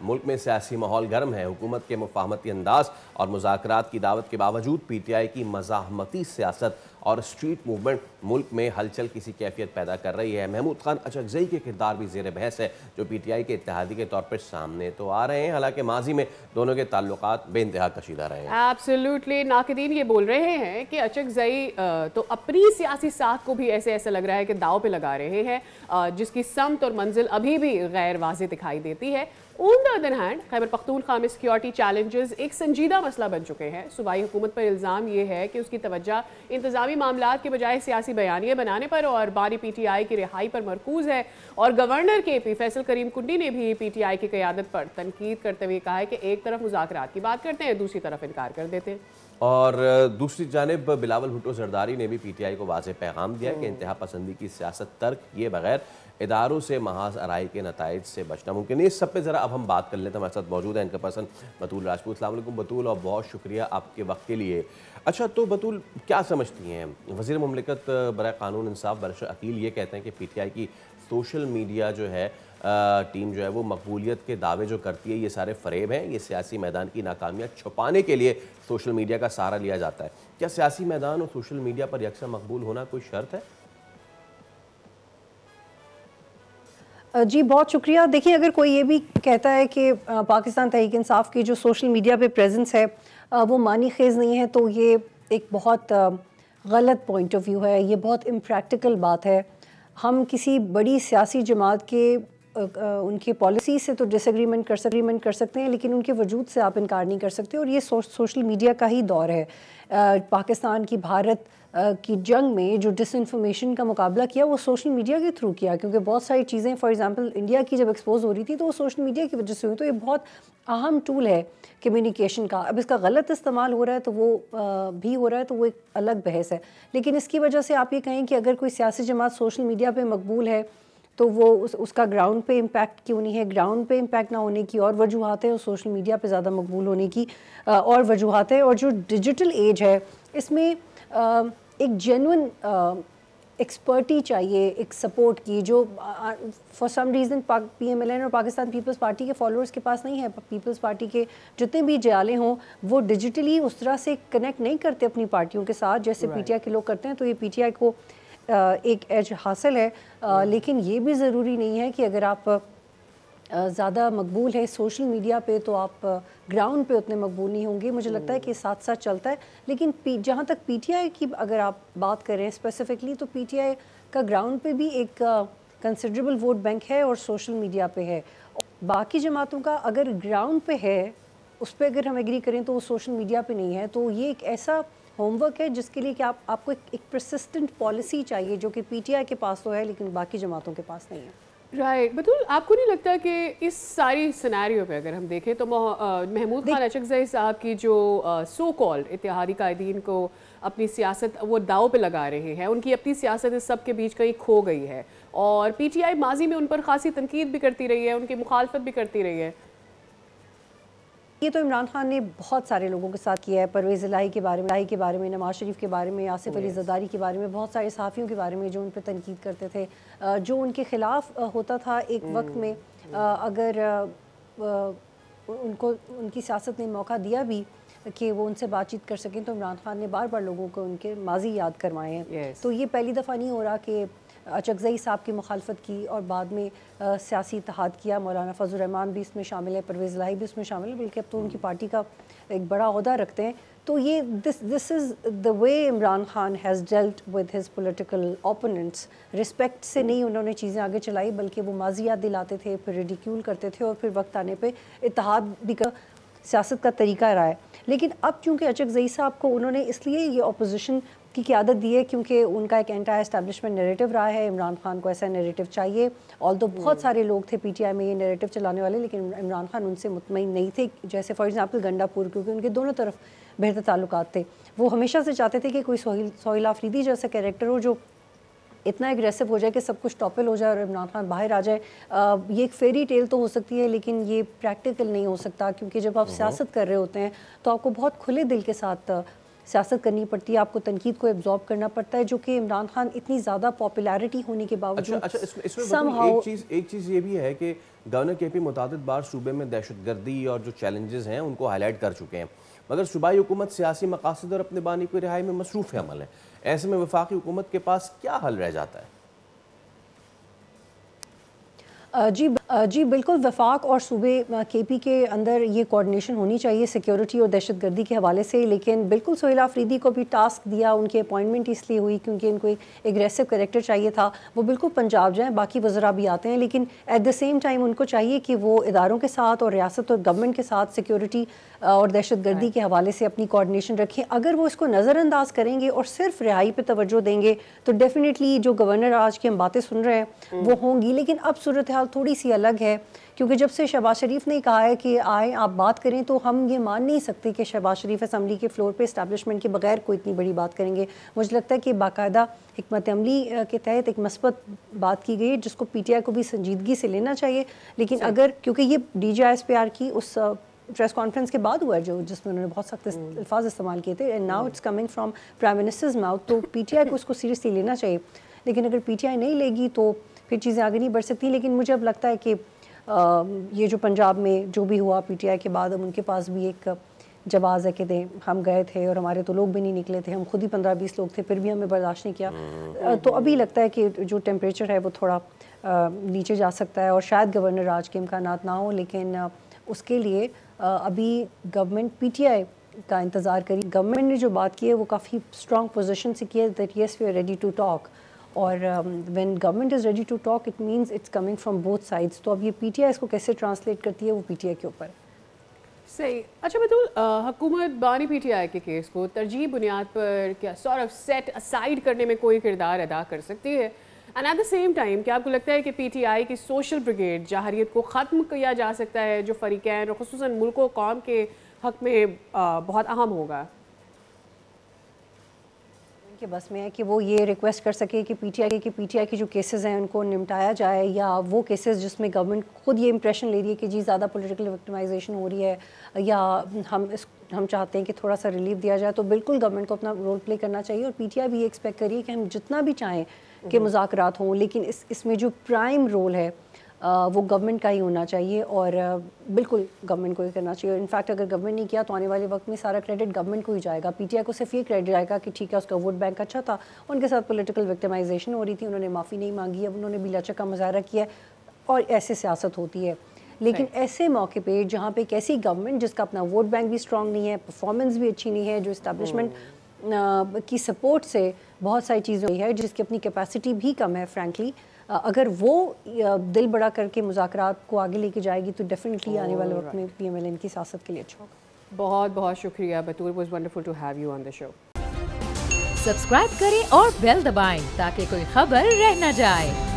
ملک میں سیاسی ماحول گرم ہے۔ حکومت کے مفاہمتی انداز اور مذاکرات کی دعوت کے باوجود پی ٹی آئی کی مزاحمتی سیاست اور اسٹریٹ موومنٹ ملک میں ہلچل کسی کیفیت پیدا کر رہی ہے۔ محمود خان اچکزئی کے کردار بھی زیر بحث ہے، جو پی ٹی آئی کے اتحادی کے طور پر سامنے تو آ رہے ہیں، حالانکہ ماضی میں دونوں کے تعلقات بے انتہا کشیدہ رہے ہیں۔ ایبسلیوٹلی، ناقدین یہ بول رہے ہیں کہ اچکزئی تو اپنی سیاسی ساکھ کو بھی ایسا لگ رہا ہے کہ داؤ پہ لگا رہے ہیں، جس کی سمت اور منزل ابھی بھی غیر واضح دکھائی دیتی ہے۔ On the other hand, Khyber Pakhtunkhwa میں سیکیورٹی چیلنجز ایک سنجیدہ مسئلہ بن چکے ہیں۔ صوبائی حکومت پر الزام یہ ہے کہ اس کی توجہ انتظامی معاملات کے بجائے سیاسی بیانیے بنانے پر اور بانی پی ٹی آئی کی رہائی پر مرکوز ہے، اور گورنر کے پی فیصل کریم کنڈی نے بھی پی ٹی آئی کی قیادت پر تنقید کرتے ہوئے کہا ہے کہ ایک طرف مذاکرات کی بات کرتے ہیں، دوسری طرف انکار کر دیتے ہیں۔ اور دوسری جانب بلاول بھٹو زرداری نے بھی پی ٹی آئی کو واضح پیغام دیا کہ انتہا پسندی کی سیاست ترک کیے بغیر اداروں سے محاذ آرائی کے نتائج سے بچنا ممکن نہیں۔ اس سب پہ ذرا اب ہم بات کر لیتے ہیں۔ ہمارے ساتھ موجود ہیں ان کا پرسن بطول راجپوت۔ السلام علیکم بطول، اور بہت شکریہ آپ کے وقت کے لیے۔ اچھا، تو بطول کیا سمجھتی ہیں؟ وزیر مملکت برائے قانون انصاف برشا عقیل یہ کہتے ہیں کہ پی ٹی آئی کی سوشل میڈیا جو ہے ٹیم جو ہے وہ مقبولیت کے دعوے جو کرتی ہے یہ سارے فریب ہیں، یہ سیاسی میدان کی ناکامیاں چھپانے کے لیے سوشل میڈیا کا سہارا لیا جاتا ہے۔ کیا سیاسی میدان اور سوشل میڈیا پر یکساں مقبول ہونا کوئی شرط ہے؟ جی بہت شکریہ۔ دیکھیں، اگر کوئی یہ بھی کہتا ہے کہ پاکستان تحریک انصاف کی جو سوشل میڈیا پہ پریزنس ہے وہ معنی خیز نہیں ہے، تو یہ ایک بہت غلط پوائنٹ آف ویو ہے، یہ بہت امپریکٹیکل بات ہے۔ ہم کسی بڑی سیاسی جماعت کے ان کی پالیسی سے تو ڈس ایگریمنٹ کر سکتے ہیں، لیکن ان کے وجود سے آپ انکار نہیں کر سکتے، اور یہ سوشل میڈیا کا ہی دور ہے۔ پاکستان کی بھارت کی جنگ میں جو ڈس انفارمیشن کا مقابلہ کیا وہ سوشل میڈیا کے تھرو کیا، کیونکہ بہت ساری چیزیں فار ایگزامپل انڈیا کی جب ایکسپوز ہو رہی تھی تو وہ سوشل میڈیا کی وجہ سے ہوئی، تو یہ بہت اہم ٹول ہے کمیونیکیشن کا۔ اب اس کا غلط استعمال ہو رہا ہے تو وہ بھی ہو رہا ہے، تو وہ ایک الگ بحث ہے، لیکن اس کی وجہ سے آپ یہ کہیں کہ اگر کوئی سیاسی جماعت سوشل میڈیا پہ مقبول ہے تو وہ اس کا گراؤنڈ پہ امپیکٹ کیوں نہیں ہے؟ گراؤنڈ پہ امپیکٹ نہ ہونے کی اور وجوہات ہیں، اور سوشل میڈیا پہ زیادہ مقبول ہونے کی اور وجوہات ہیں۔ اور جو ڈیجیٹل ایج ہے اس میں ایک جینوئن ایکسپرٹی چاہیے، ایک سپورٹ کی، جو for some reason P M L N اور پاکستان پیپلز پارٹی کے فالوورز کے پاس نہیں ہے۔ پیپلز پارٹی کے جتنے بھی جیالے ہوں وہ ڈیجیٹلی اس طرح سے کنیکٹ نہیں کرتے اپنی پارٹیوں کے ساتھ جیسے پی ٹی آئی کے لوگ کرتے ہیں، تو یہ پی ٹی آئی کو ایک ایج حاصل ہے، لیکن یہ بھی ضروری نہیں ہے کہ اگر آپ زیادہ مقبول ہے سوشل میڈیا پہ تو آپ گراؤنڈ پہ اتنے مقبول نہیں ہوں گے۔ مجھے لگتا ہے کہ ساتھ ساتھ چلتا ہے، لیکن جہاں تک پی ٹی آئی کی اگر آپ بات کریں اسپیسیفکلی، تو پی ٹی آئی کا گراؤنڈ پہ بھی ایک کنسیڈریبل ووٹ بینک ہے اور سوشل میڈیا پہ ہے۔ باقی جماعتوں کا اگر گراؤنڈ پہ ہے اس پہ اگر ہم ایگری کریں تو وہ سوشل میڈیا پہ نہیں ہے، تو یہ ایک ایسا ہوم ورک ہے جس کے لیے کہ آپ کو ایک پرسسٹنٹ پالیسی چاہیے، جو کہ پی ٹی آئی کے پاس تو ہے لیکن باقی جماعتوں کے پاس نہیں ہے۔ رائٹ بطول، آپ کو نہیں لگتا کہ اس ساری سینیریو پہ اگر ہم دیکھیں تو محمود خان اچکزئی صاحب کی جو سو کالڈ اتحادی قائدین کو اپنی سیاست وہ داؤ پہ لگا رہے ہیں، ان کی اپنی سیاست اس سب کے بیچ کہیں کھو گئی ہے، اور پی ٹی آئی ماضی میں ان پر خاصی تنقید بھی کرتی رہی ہے، ان کی مخالفت بھی کرتی رہی ہے؟ یہ تو عمران خان نے بہت سارے لوگوں کے ساتھ کیا ہے، پرویز الہی کے بارے میں، نواز شریف کے بارے میں، آصف علی زرداری کے بارے میں، بہت سارے صحافیوں کے بارے میں جو ان پہ تنقید کرتے تھے، جو ان کے خلاف ہوتا تھا ایک وقت میں، اگر ان کی سیاست نے موقع دیا بھی کہ وہ ان سے بات چیت کر سکیں تو عمران خان نے بار بار لوگوں کو ان کے ماضی یاد کروائے ہیں۔ تو یہ پہلی دفعہ نہیں ہو رہا کہ اچکزئی صاحب کی مخالفت کی اور بعد میں سیاسی اتحاد کیا۔ مولانا فضل الرحمان بھی اس میں شامل ہے، پرویز الہی بھی اس میں شامل ہے، بلکہ اب تو ان کی پارٹی کا ایک بڑا عہدہ رکھتے ہیں۔ تو یہ this is the way Imran Khan has dealt with his political opponents. Respect سے نہیں انہوں نے چیزیں آگے چلائی، بلکہ وہ ماضی یاد دلاتے تھے، پھر ریڈیکیول کرتے تھے، اور پھر وقت آنے پہ اتحاد بھی کا سیاست کا طریقہ رہا ہے۔ لیکن اب چونکہ اچکزئی صاحب کو انہوں نے اس لیے یہ اپوزیشن کی قیادت دی ہے کیونکہ ان کا ایک اینٹی اسٹیبلشمنٹ نیریٹو رہا ہے، عمران خان کو ایسا نیریٹو چاہیے، آلدو بہت سارے لوگ تھے پی ٹی آئی میں یہ نیریٹو چلانے والے، لیکن عمران خان ان سے مطمئن نہیں تھے، جیسے فار ایگزامپل گنڈا پور، کیونکہ ان کے دونوں طرف بہتر تعلقات تھے۔ وہ ہمیشہ سے چاہتے تھے کہ کوئی سہیل آفریدی جیسا کیریکٹر ہو جو اتنا ایگریسو ہو جائے کہ سب کچھ ٹاپل ہو جائے اور عمران خان باہر آ جائے۔ یہ ایک فیری ٹیل تو ہو سکتی ہے لیکن یہ پریکٹیکل نہیں ہو سکتا، کیونکہ جب آپ سیاست کر رہے ہوتے ہیں تو آپ کو بہت کھلے دل کے ساتھ سیاست کرنی پڑتی ہے، آپ کو تنقید کو ایبزارب کرنا پڑتا ہے، جو کہ عمران خان اتنی زیادہ پاپولیرٹی ہونے کے باوجود ایک چیز یہ بھی ہے کہ گورنر کے پی متعدد بار صوبے میں دہشت گردی اور جو چیلنجز ہیں ان کو ہائی لائٹ کر چکے ہیں، مگر صوبائی حکومت سیاسی مقاصد اور اپنے بانی کو رہائی میں مصروف عمل ہے۔ ایسے میں وفاقی حکومت کے پاس کیا حل رہ جاتا ہے؟ جی بالکل، وفاق اور صوبے کے پی کے اندر یہ کوارڈینیشن ہونی چاہیے سیکیورٹی اور دہشت گردی کے حوالے سے، لیکن بالکل سہیل آفریدی کو بھی ٹاسک دیا، ان کی اپوائنٹمنٹ اس لیے ہوئی کیونکہ ان کو ایک ایگریسو کریکٹر چاہیے تھا۔ وہ بالکل پنجاب جائیں، باقی وزراء بھی آتے ہیں، لیکن ایٹ دا سیم ٹائم ان کو چاہیے کہ وہ اداروں کے ساتھ اور ریاست اور گورنمنٹ کے ساتھ سیکیورٹی اور دہشت گردی کے حوالے سے اپنی کوارڈینیشن رکھیں۔ اگر وہ اس کو نظر انداز کریں گے اور صرف رہائی پہ توجہ دیں گے تو ڈیفینیٹلی جو گورنر آج کی ہم باتیں سن رہے ہیں وہ ہوں گی، لیکن اب صورتحال تھوڑی سی الگ ہے، کیونکہ جب سے شہباز شریف نے کہا ہے کہ آئیں آپ بات کریں تو ہم یہ مان نہیں سکتے کہ شہباز شریف اسمبلی کے فلور پہ اسٹیبلشمنٹ کے بغیر کوئی اتنی بڑی بات کریں گے۔ مجھے لگتا ہے کہ باقاعدہ حکمت عملی کے تحت ایک مثبت بات کی گئی ہے جس کو پی ٹی آئی کو بھی سنجیدگی سے لینا چاہیے، لیکن اگر کیونکہ یہ D G I S P R کی اس پریس کانفرنس کے بعد ہوا ہے جس میں انہوں نے بہت سخت الفاظ استعمال کیے تھے، and now it's coming from prime minister's mouth, تو پی ٹی آئی کو اس کو سیریسلی لینا چاہیے، لیکن اگر پی ٹی آئی نہیں لے گی تو پھر چیزیں آگے نہیں بڑھ سکتی۔ لیکن مجھے اب لگتا ہے کہ یہ جو پنجاب میں جو بھی ہوا پی ٹی آئی کے بعد اب ان کے پاس بھی ایک جواز ہے کہ ہم گئے تھے اور ہمارے تو لوگ بھی نہیں نکلے تھے، ہم خود ہی 15-20 لوگ تھے، پھر بھی ہمیں برداشت نہیں کیا، تو ابھی لگتا ہے کہ جو ٹیمپریچر ہے وہ تھوڑا نیچے جا سکتا ہے اور شاید گورنر راج کے امکانات نہ ہوں، لیکن اس کے لیے ابھی گورنمنٹ پی ٹی آئی کا انتظار کری۔ گورنمنٹ نے جو بات کی ہے وہ کافی اسٹرانگ پوزیشن سے کی ہے that yes we are ready to talk, اور when government is ready to talk it means it's coming from both sides, تو اب یہ پی ٹی آئی اس کو کیسے ٹرانسلیٹ کرتی ہے وہ پی ٹی آئی کے اوپر۔ صحیح۔ اچھا بتول، حکومت بانی پی ٹی آئی کے کیس کو ترجیح بنیاد پر کیا سارٹ آف سیٹ اسائڈ کرنے میں کوئی کردار ادا کر سکتی ہے؟ And at the same time کیا آپ کو لگتا ہے کہ پی ٹی آئی کی سوشل بریگیڈ جاہریت کو ختم کیا جا سکتا ہے جو فریقین اور خصوصاً ملک و قوم کے حق میں بہت اہم ہوگا؟ کہ بس میں ہے کہ وہ یہ ریکویسٹ کر سکے کہ پی ٹی آئی کے جو کیسز ہیں ان کو نمٹایا جائے، یا وہ کیسز جس میں گورنمنٹ خود یہ امپریشن لے رہی ہے کہ جی زیادہ پولیٹیکل وکٹمائزیشن ہو رہی ہے یا ہم چاہتے ہیں کہ تھوڑا سا ریلیف دیا جائے، تو بالکل گورنمنٹ کو اپنا رول پلے کرنا چاہیے، اور پی ٹی آئی بھی یہ ایکسپیکٹ کریے کہ ہم جتنا بھی چاہیں کہ مذاکرات ہوں، لیکن اس میں جو پرائم رول ہے وہ گورنمنٹ کا ہی ہونا چاہیے، اور بالکل گورنمنٹ کو ہی کرنا چاہیے۔ انفیکٹ اگر گورنمنٹ نہیں کیا تو آنے والے وقت میں سارا کریڈٹ گورنمنٹ کو ہی جائے گا، پی ٹی آئی کو صرف یہ کریڈٹ جائے گا کہ ٹھیک ہے اس کا ووٹ بینک اچھا تھا، ان کے ساتھ پولیٹیکل وکٹمائزیشن ہو رہی تھی، انہوں نے معافی نہیں مانگی، اب انہوں نے بھی لچک کا مظاہرہ کیا، اور ایسے سیاست ہوتی ہے۔ لیکن ایسے موقع پہ جہاں پہ ایک ایسی گورنمنٹ جس کا اپنا ووٹ بینک بھی اسٹرانگ نہیں ہے، پرفارمنس بھی اچھی نہیں ہے، جو اسٹیبلشمنٹ کی سپورٹ سے بہت ساری چیزیں ہے، جس کی اپنی کیپیسٹی بھی کم ہے فرینکلی، اگر وہ دل بڑا کر کے مذاکرات کو آگے لے کے جائے گی تو ڈیفینیٹلی آنے والے وقت میں پی ایم ایل این کی سیاست کے لیے اچھا ہوگا۔ بہت بہت شکریہ Batool, was wonderful to have you on the show. Subscribe کریں اور بیل دبائیں تاکہ کوئی خبر رہ نہ جائے۔